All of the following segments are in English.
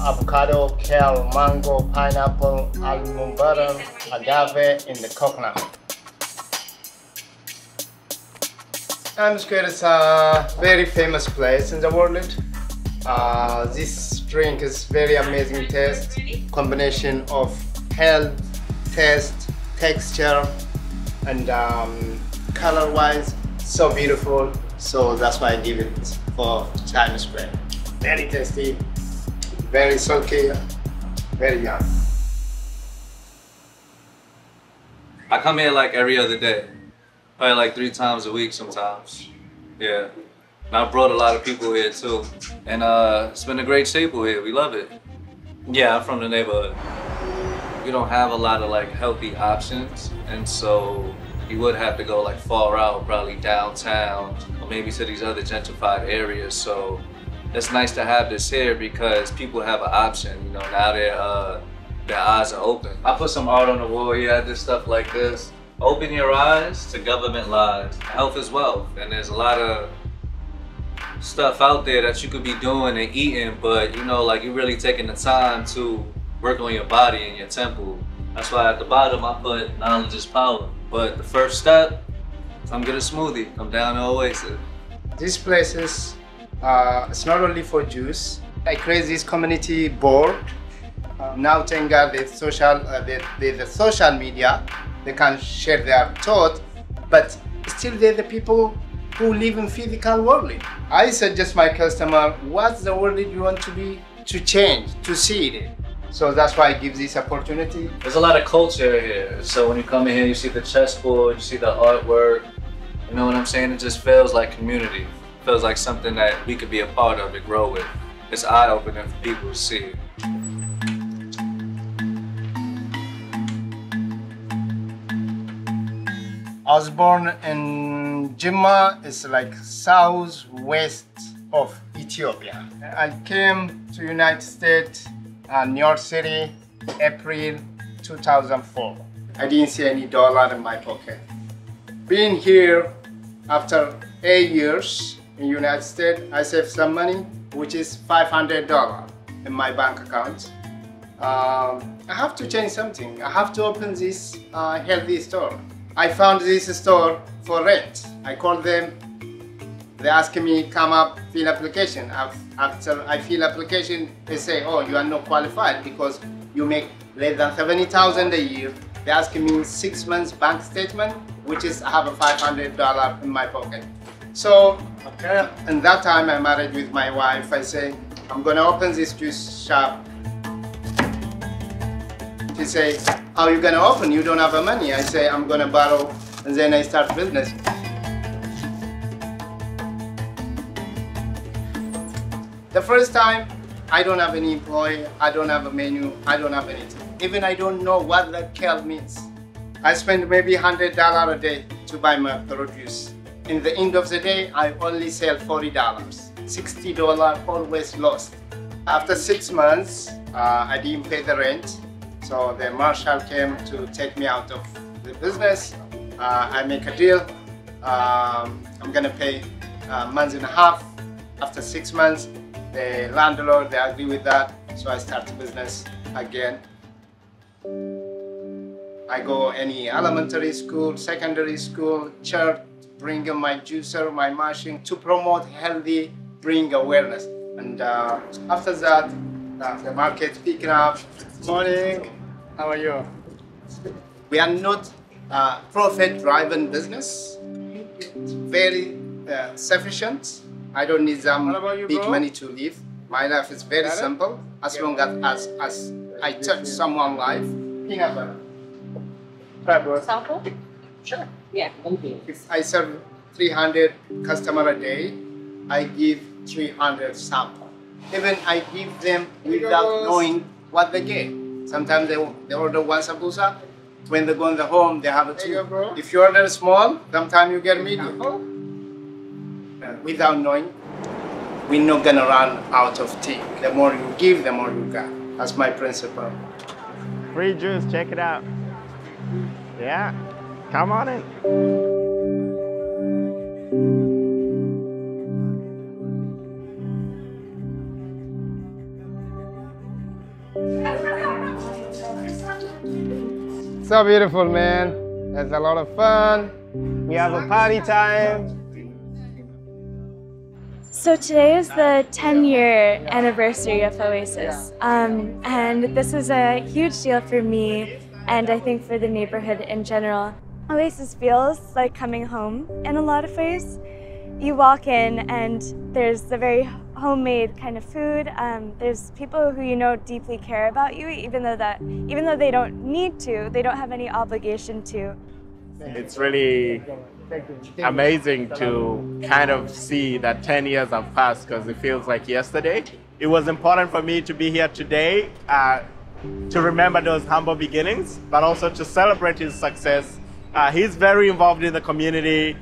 avocado, kale, mango, pineapple, almond butter, agave, and the coconut. Times Square is a very famous place in the world. This drink is very amazing taste, combination of health, taste, texture, and color-wise, so beautiful. So that's why I give it for Times Square. Very tasty, very silky, very young. I come here like every other day, probably like 3 times a week sometimes. Yeah. And I brought a lot of people here too. And it's been a great staple here. We love it. Yeah, I'm from the neighborhood. We don't have a lot of like healthy options, and so you would have to go like far out, probably downtown, or maybe to these other gentrified areas. So it's nice to have this here because people have an option. You know, now their eyes are open. I put some art on the wall. You have this stuff like this. Open your eyes to government lies. Health is wealth, and there's a lot of stuff out there that you could be doing and eating, but you know, like you're really taking the time to work on your body and your temple. That's why at the bottom I put knowledge is power. But the first step, come get a smoothie. Come down to Oasis. This place is it's not only for Jews. I create this community board. Now thank God the social media, they can share their thought, but still they're the people who live in physical world. I suggest my customer, what's the world you want to change, to see it. So that's why I give this opportunity. There's a lot of culture here. So when you come in here, you see the chessboard, you see the artwork. You know what I'm saying? It just feels like community. It feels like something that we could be a part of and grow with. It's eye-opening for people to see. I was born in Jimma. It's like southwest of Ethiopia. I came to United States, New York City, April 2004. I didn't see any dollar in my pocket. Being here after 8 years in United States, I saved some money, which is $500 in my bank account. I have to change something. I have to open this healthy store. I found this store for rent. I called them. They asked me, come up, fill application. After I fill application, they say, oh, you are not qualified because you make less than $70,000 a year. They asked me 6 months bank statement, which is I have a $500 in my pocket. So, okay. And that time I married with my wife. I say, I'm gonna open this juice shop. She say, how are you gonna open? You don't have the money. I say, I'm gonna borrow, and then I start business. The first time, I don't have any employee, I don't have a menu, I don't have anything. Even I don't know what that kale means. I spend maybe $100 a day to buy my produce. In the end of the day, I only sell $40. $60 always lost. After 6 months, I didn't pay the rent. So the marshal came to take me out of the business. I make a deal. I'm gonna pay a month and a half. After 6 months, the landlord, they agree with that. So I start the business again. I go any elementary school, secondary school, church, bring my juicer, my machine to promote healthy, bring awareness. And after that, the market picking up. Morning, how are you? We are not a profit-driven business. It's very sufficient. I don't need some big money to live. My life is very simple. As long as I touch someone's life. Peanut butter. Try, bro. Sample? Sure. Yeah, thank you. If I serve 300 customers a day, I give 300 samples. Even I give them without knowing what they get. Sometimes they order one sambusa. When they go in the home, they have a two. If you order small, sometimes you get medium. Without knowing, we're not gonna run out of tea. The more you give, the more you got. That's my principle. Free juice, check it out. Yeah, come on in. So beautiful, man. It's a lot of fun. We have a party time. So today is the 10-year anniversary of Oasis, and this is a huge deal for me and I think for the neighborhood in general. Oasis feels like coming home in a lot of ways. You walk in and there's the very homemade kind of food. There's people who you know deeply care about you, even though they don't need to, they don't have any obligation to. It's really amazing to kind of see that 10 years have passed because it feels like yesterday. It was important for me to be here today to remember those humble beginnings, but also to celebrate his success. He's very involved in the community.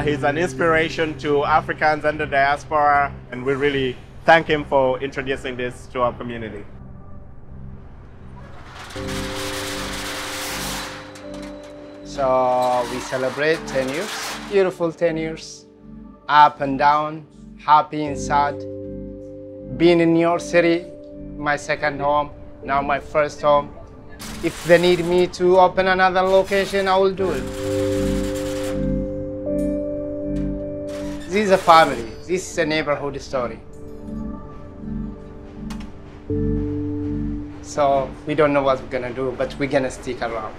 He's an inspiration to Africans and the diaspora, and we really thank him for introducing this to our community. So we celebrate 10 years, beautiful 10 years, up and down, happy and sad. Being in New York City, my second home, now my first home. If they need me to open another location, I will do it. This is a family, this is a neighborhood story. So we don't know what we're gonna do, but we're gonna stick around.